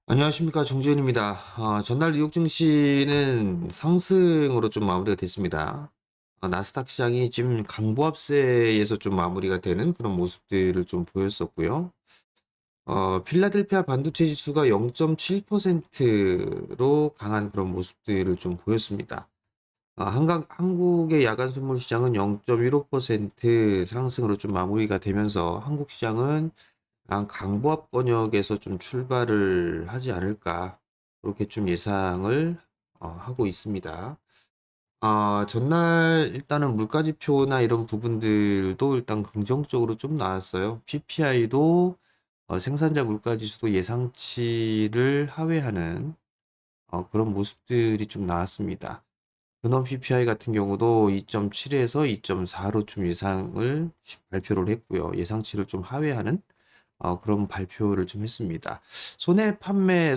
안녕하십니까, 정재윤입니다. 전날 뉴욕 증시는 상승으로 좀 마무리가 됐습니다. 나스닥 시장이 지금 강보합세에서 좀 마무리가 되는 그런 모습들을 좀 보였었고요. 필라델피아 반도체 지수가 0.7%로 강한 그런 모습들을 좀 보였습니다. 한국의 야간 선물 시장은 0.15% 상승으로 좀 마무리가 되면서 한국 시장은 강보합 권역에서 좀 출발을 하지 않을까, 그렇게 좀 예상을 하고 있습니다. 전날 일단은 물가지표나 이런 부분들도 일단 긍정적으로 좀 나왔어요. PPI도 생산자 물가지수도 예상치를 하회하는 그런 모습들이 좀 나왔습니다. 근원 PPI 같은 경우도 2.7에서 2.4로 좀 예상을 발표를 했고요. 예상치를 좀 하회하는 그런 발표를 좀 했습니다. 소매 판매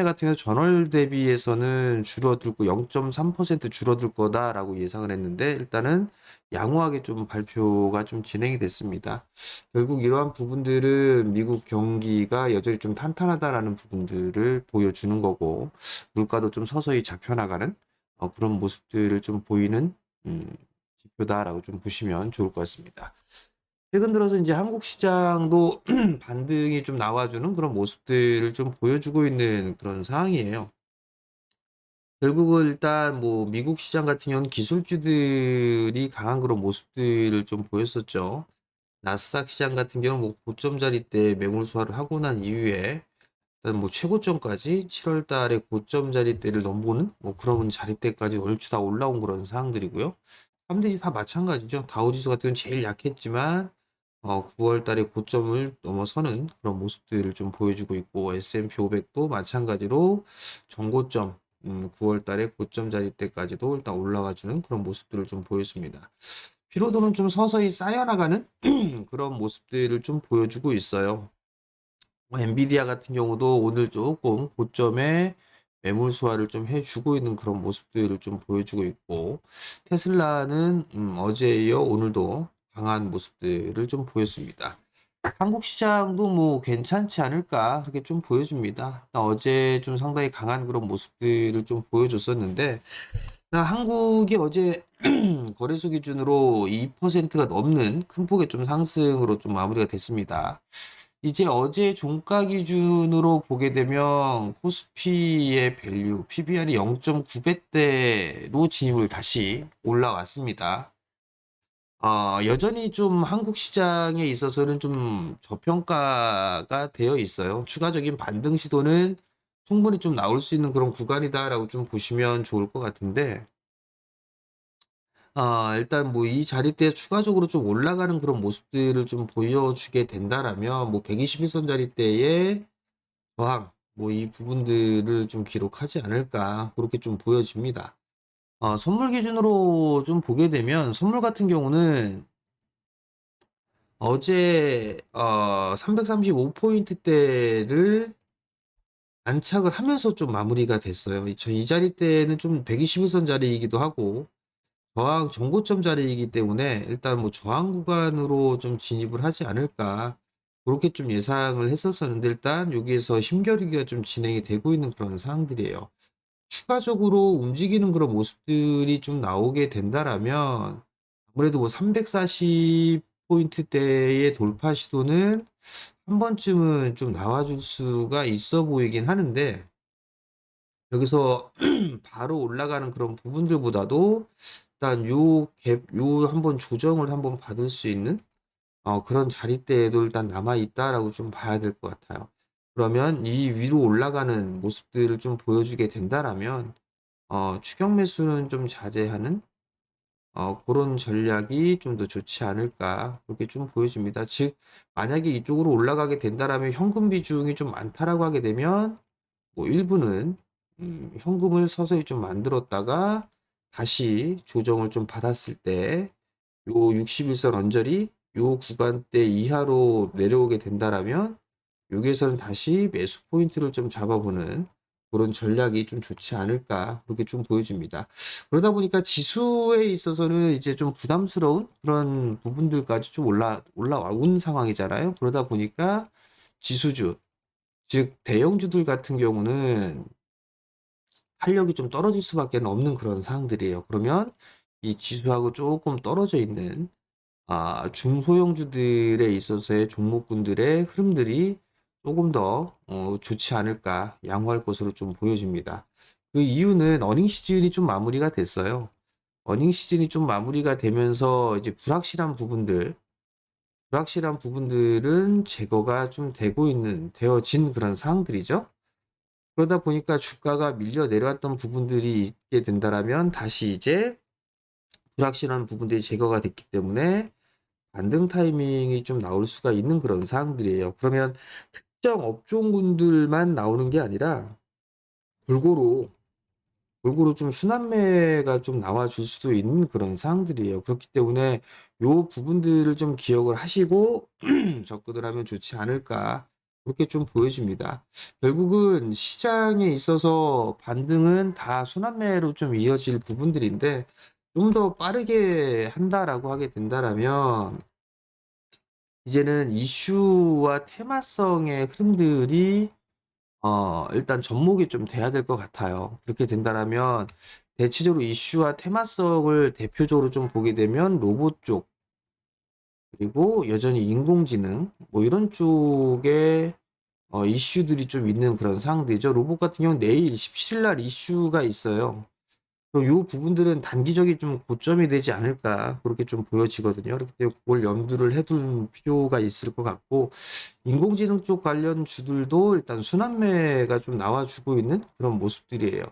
같은 경우 전월 대비해서는 줄어들고 0.3% 줄어들 거다라고 예상을 했는데 일단은 양호하게 좀 발표가 좀 진행이 됐습니다. 결국 이러한 부분들은 미국 경기가 여전히 좀 탄탄하다라는 부분들을 보여주는 거고 물가도 좀 서서히 잡혀나가는 그런 모습들을 좀 보이는 음, 지표다라고 좀 보시면 좋을 것 같습니다. 최근 들어서 이제 한국 시장도 반등이 좀 나와주는 그런 모습들을 좀 보여주고 있는 그런 상황이에요. 결국은 일단 뭐 미국 시장 같은 경우는 기술주들이 강한 그런 모습들을 좀 보였었죠. 나스닥 시장 같은 경우는 뭐 고점 자리 때 매물 소화를 하고 난 이후에 일단 뭐 최고점까지 7월 달에 고점 자리대를 넘보는 뭐 그런 자리대까지 얼추 다 올라온 그런 상황들이고요. 3대지 다 마찬가지죠. 다우지수 같은 경우는 제일 약했지만 9월 달에 고점을 넘어서는 그런 모습들을 좀 보여주고 있고 S&P 500도 마찬가지로 전고점 9월 달에 고점 자리대까지도 일단 올라와 주는 그런 모습들을 좀 보였습니다. 피로도는 좀 서서히 쌓여나가는 그런 모습들을 좀 보여주고 있어요. 엔비디아 같은 경우도 오늘 조금 고점에 매물 소화를 좀 해주고 있는 그런 모습들을 좀 보여주고 있고, 테슬라는 어제 이어 오늘도 강한 모습들을 좀 보였습니다. 한국 시장도 뭐 괜찮지 않을까 그렇게 좀 보여줍니다. 어제 좀 상당히 강한 그런 모습들을 좀 보여줬었는데, 한국이 어제 거래소 기준으로 2%가 넘는 큰 폭의 좀 상승으로 좀 마무리가 됐습니다. 이제 어제 종가 기준으로 보게 되면 코스피의 밸류 PBR이 0.9배대로 진입을 다시 올라왔습니다. 여전히 좀 한국 시장에 있어서는 좀 저평가가 되어 있어요. 추가적인 반등 시도는 충분히 좀 나올 수 있는 그런 구간이다라고 좀 보시면 좋을 것 같은데, 일단 뭐 이 자리대에 추가적으로 좀 올라가는 그런 모습들을 좀 보여주게 된다라면 뭐 121선 자리대에 저항 뭐 이 부분들을 좀 기록하지 않을까 그렇게 좀 보여집니다. 선물 기준으로 좀 보게 되면 선물 같은 경우는 어제 335포인트대를 안착을 하면서 좀 마무리가 됐어요. 이 자리대는 좀 121선 자리이기도 하고 저항 전고점 자리이기 때문에 일단 뭐 저항 구간으로 좀 진입을 하지 않을까 그렇게 좀 예상을 했었었는데 일단 여기에서 힘겨루기가 좀 진행이 되고 있는 그런 상황들이에요. 추가적으로 움직이는 그런 모습들이 좀 나오게 된다라면 아무래도 뭐 340포인트대의 돌파 시도는 한 번쯤은 좀 나와줄 수가 있어 보이긴 하는데 여기서 바로 올라가는 그런 부분들보다도 일단 요 갭, 요 한번 조정을 한번 받을 수 있는 그런 자리대에도 일단 남아 있다라고 좀 봐야 될 것 같아요. 그러면 이 위로 올라가는 모습들을 좀 보여주게 된다라면 추격 매수는 좀 자제하는 그런 전략이 좀 더 좋지 않을까 그렇게 좀 보여집니다. 즉 만약에 이쪽으로 올라가게 된다라면 현금 비중이 좀 많다라고 하게 되면 뭐 일부는 현금을 서서히 좀 만들었다가 다시 조정을 좀 받았을 때 요 61선 언저리 요 구간대 이하로 내려오게 된다라면 여기에서는 다시 매수 포인트를 좀 잡아보는 그런 전략이 좀 좋지 않을까 그렇게 좀 보여집니다. 그러다 보니까 지수에 있어서는 이제 좀 부담스러운 그런 부분들까지 좀 올라온 상황이잖아요. 그러다 보니까 지수주 즉 대형주들 같은 경우는 탄력이 좀 떨어질 수밖에 없는 그런 상황들이에요. 그러면 이 지수하고 조금 떨어져 있는 중소형주들에 있어서의 종목군들의 흐름들이 조금 더 좋지 않을까, 양호할 것으로 좀 보여집니다. 그 이유는 어닝 시즌이 좀 마무리가 됐어요. 어닝 시즌이 좀 마무리가 되면서 이제 불확실한 부분들은 제거가 좀 되어진 그런 상황들이죠. 그러다 보니까 주가가 밀려 내려왔던 부분들이 있게 된다라면 다시 이제 불확실한 부분들이 제거가 됐기 때문에 반등 타이밍이 좀 나올 수가 있는 그런 사항들이에요. 그러면 특정 업종군들만 나오는 게 아니라 골고루 좀 순환매가 좀 나와줄 수도 있는 그런 사항들이에요. 그렇기 때문에 요 부분들을 좀 기억을 하시고 접근을 하면 좋지 않을까, 그렇게 좀 보여집니다. 결국은 시장에 있어서 반등은 다 순환매로 좀 이어질 부분들인데 좀 더 빠르게 한다라고 하게 된다라면 이제는 이슈와 테마성의 흐름들이 일단 접목이 좀 돼야 될 것 같아요. 그렇게 된다라면 대체적으로 이슈와 테마성을 대표적으로 좀 보게 되면 로봇 쪽, 그리고 여전히 인공지능 뭐 이런 쪽에 이슈들이 좀 있는 그런 상황들이죠. 로봇 같은 경우는 내일 17일 날 이슈가 있어요. 그럼 요 부분들은 단기적인 좀 고점이 되지 않을까, 그렇게 좀 보여지거든요. 그렇기 때문에 그걸 염두를 해둘 필요가 있을 것 같고, 인공지능 쪽 관련 주들도 일단 순환매가 좀 나와주고 있는 그런 모습들이에요.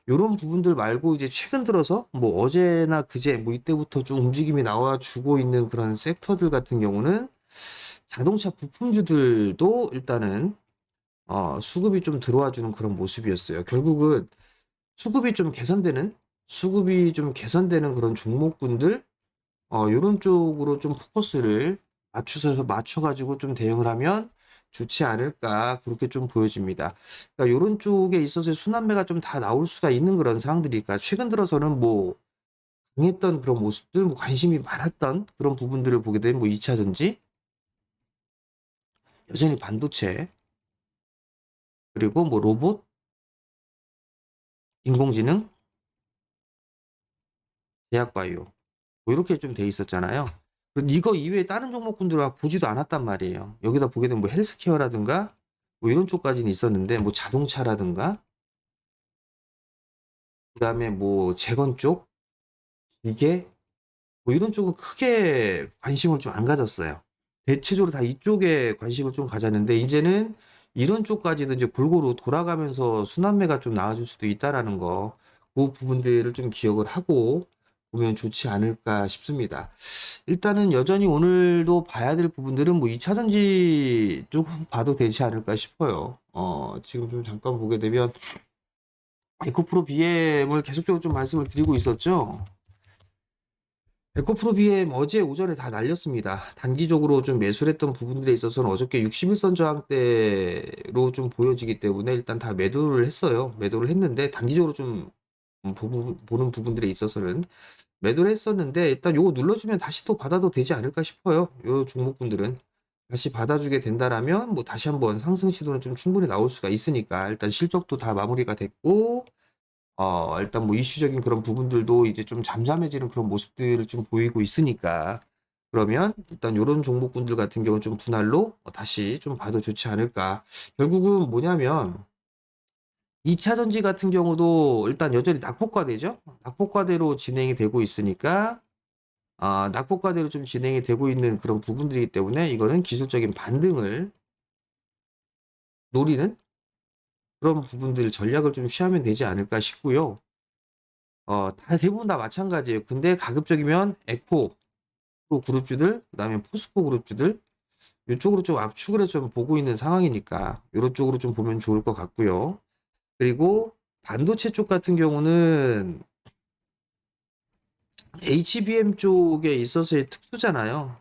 요런 부분들 말고 이제 최근 들어서 뭐 어제나 그제 뭐 이때부터 좀 움직임이 나와주고 있는 그런 섹터들 같은 경우는 자동차 부품주들도 일단은 수급이 좀 들어와 주는 그런 모습이었어요. 결국은 수급이 좀 개선되는 그런 종목군들, 요런 쪽으로 좀 포커스를 맞춰가지고 좀 대응을 하면 좋지 않을까, 그렇게 좀 보여집니다. 그러니까 요런 쪽에 있어서의 순환매가 좀 다 나올 수가 있는 그런 상황들이니까 최근 들어서는 뭐 강했던 그런 모습들, 뭐 관심이 많았던 그런 부분들을 보게 되면 뭐 2차 전지, 여전히 반도체, 그리고 뭐 로봇, 인공지능, 제약바이오, 뭐 이렇게 좀 돼 있었잖아요. 이거 이외에 다른 종목군들은 보지도 않았단 말이에요. 여기다 보게 되면 뭐 헬스케어라든가 뭐 이런 쪽까지는 있었는데, 뭐 자동차라든가 그다음에 뭐 재건 쪽, 기계, 뭐 이런 쪽은 크게 관심을 좀 안 가졌어요. 대체적으로 다 이쪽에 관심을 좀 가졌는데 이제는 이런 쪽까지도 이제 골고루 돌아가면서 순환매가 좀 나와줄 수도 있다라는 거, 그 부분들을 좀 기억을 하고 보면 좋지 않을까 싶습니다. 일단은 여전히 오늘도 봐야 될 부분들은 뭐 2차 전지 조금 봐도 되지 않을까 싶어요. 지금 좀 잠깐 보게 되면 에코프로 BM을 계속적으로 좀 말씀을 드리고 있었죠. 에코프로 BM 어제 오전에 다 날렸습니다. 단기적으로 좀 매수를 했던 부분들에 있어서는 어저께 61선 저항대로 좀 보여지기 때문에 일단 다 매도를 했어요. 매도를 했는데 단기적으로 좀 보는 부분들에 있어서는 매도를 했었는데 일단 요거 눌러주면 다시 또 받아도 되지 않을까 싶어요. 요 종목군들은 다시 받아주게 된다라면 뭐 다시 한번 상승 시도는 좀 충분히 나올 수가 있으니까, 일단 실적도 다 마무리가 됐고 일단 뭐 이슈적인 그런 부분들도 이제 좀 잠잠해지는 그런 모습들을 좀 보이고 있으니까, 그러면 일단 요런 종목군들 같은 경우는 좀 분할로 다시 좀 봐도 좋지 않을까. 결국은 뭐냐면 2차 전지 같은 경우도 일단 여전히 낙폭과대죠. 낙폭과대로 진행이 되고 있으니까 낙폭과대로 좀 진행이 되고 있는 그런 부분들이기 때문에 이거는 기술적인 반등을 노리는 그런 부분들 전략을 좀 취하면 되지 않을까 싶고요. 다 대부분 다 마찬가지예요. 근데 가급적이면 에코 그룹주들, 그다음에 포스코 그룹주들 이쪽으로 좀 압축을 해서 좀 보고 있는 상황이니까 이런 쪽으로 좀 보면 좋을 것 같고요. 그리고 반도체 쪽 같은 경우는 HBM 쪽에 있어서의 특수잖아요.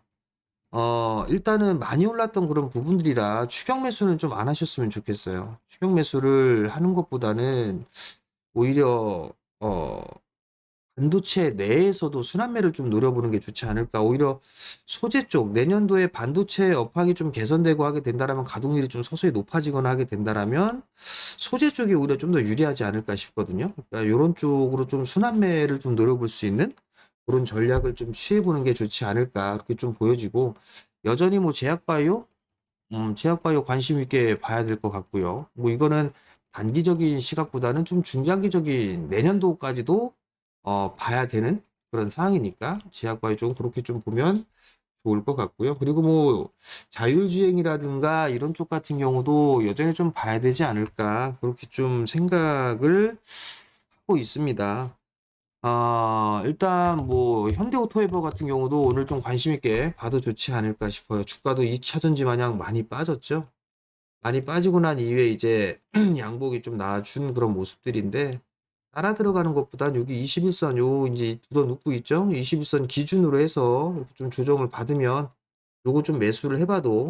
일단은 많이 올랐던 그런 부분들이라 추격 매수는 좀 안 하셨으면 좋겠어요. 추격 매수를 하는 것보다는 오히려 어 반도체 내에서도 순환매를 좀 노려보는 게 좋지 않을까. 오히려 소재 쪽 내년도에 반도체 업황이 좀 개선되고 하게 된다라면 가동률이 좀 서서히 높아지거나 하게 된다라면 소재 쪽이 오히려 좀 더 유리하지 않을까 싶거든요. 그러니까 요런 쪽으로 좀 순환매를 좀 노려볼 수 있는 그런 전략을 좀 취해보는 게 좋지 않을까 그렇게 좀 보여지고 여전히 뭐 제약바이오 제약바이오 관심 있게 봐야 될 것 같고요. 뭐 이거는 단기적인 시각보다는 좀 중장기적인 내년도까지도 봐야 되는 그런 상황이니까 제약바이오 쪽은 그렇게 좀 보면 좋을 것 같고요. 그리고 뭐 자율주행이라든가 이런 쪽 같은 경우도 여전히 좀 봐야 되지 않을까 그렇게 좀 생각을 하고 있습니다. 일단 뭐 현대오토에버 같은 경우도 오늘 좀 관심 있게 봐도 좋지 않을까 싶어요. 주가도 2차 전지 마냥 많이 빠졌죠. 많이 빠지고 난 이후에 이제 양복이 좀 나아준 그런 모습들인데 따라 들어가는 것보단 여기 21선 요 이제 묻어눕고 있죠. 21선 기준으로 해서 이렇게 좀 조정을 받으면 요거 좀 매수를 해봐도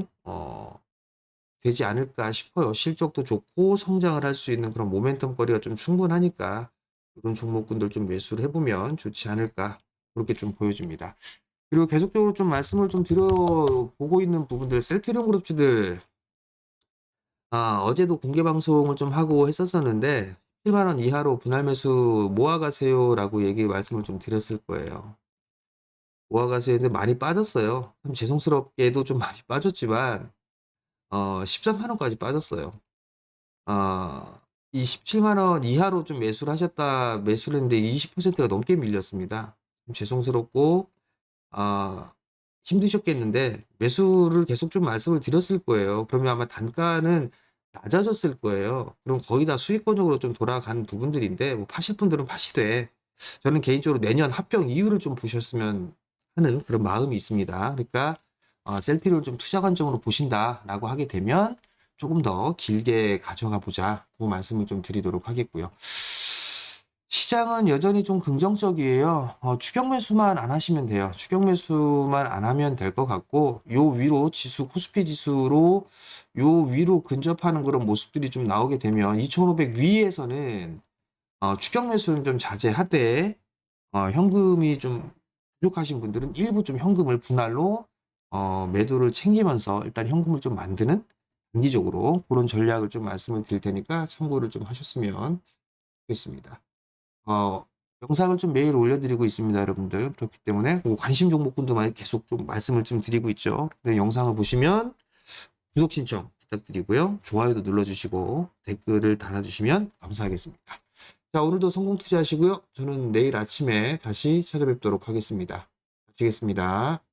되지 않을까 싶어요. 실적도 좋고 성장을 할 수 있는 그런 모멘텀 거리가 좀 충분하니까 이런 종목군들 좀 매수를 해보면 좋지 않을까 그렇게 좀 보여집니다. 그리고 계속적으로 좀 말씀을 좀 드려보고 있는 부분들 셀트리온 그룹주들 어제도 공개 방송을 좀 하고 했었었는데 7만 원 이하로 분할 매수 모아가세요라고 말씀을 좀 드렸을 거예요. 모아가세요 했는데 많이 빠졌어요. 참 죄송스럽게도 좀 많이 빠졌지만 13만 원까지 빠졌어요. 이 17만 원 이하로 좀 매수를 했는데 20%가 넘게 밀렸습니다. 좀 죄송스럽고 힘드셨겠는데 매수를 계속 좀 말씀을 드렸을 거예요. 그러면 아마 단가는 낮아졌을 거예요. 그럼 거의 다 수익권적으로 좀 돌아간 부분들인데 뭐 파실 분들은 파시되 저는 개인적으로 내년 합병 이유를 좀 보셨으면 하는 그런 마음이 있습니다. 그러니까 셀트리온을 좀 투자 관점으로 보신다라고 하게 되면 조금 더 길게 가져가 보자. 그 말씀을 좀 드리도록 하겠고요. 시장은 여전히 좀 긍정적이에요. 추격 매수만 안 하시면 돼요. 추격 매수만 안 하면 될 것 같고, 요 위로 코스피 지수로 요 위로 근접하는 그런 모습들이 좀 나오게 되면 2500 위에서는 추격 매수는 좀 자제하되, 현금이 좀 부족하신 분들은 일부 좀 현금을 분할로 매도를 챙기면서 일단 현금을 좀 만드는 단기적으로 그런 전략을 좀 말씀을 드릴 테니까 참고를 좀 하셨으면 좋겠습니다. 어, 영상을 좀 매일 올려드리고 있습니다, 여러분들. 그렇기 때문에 뭐 관심 종목군도 많이 계속 좀 말씀을 좀 드리고 있죠. 근데 영상을 보시면 구독 신청 부탁드리고요. 좋아요도 눌러주시고 댓글을 달아주시면 감사하겠습니다. 자, 오늘도 성공 투자하시고요. 저는 내일 아침에 다시 찾아뵙도록 하겠습니다. 마치겠습니다.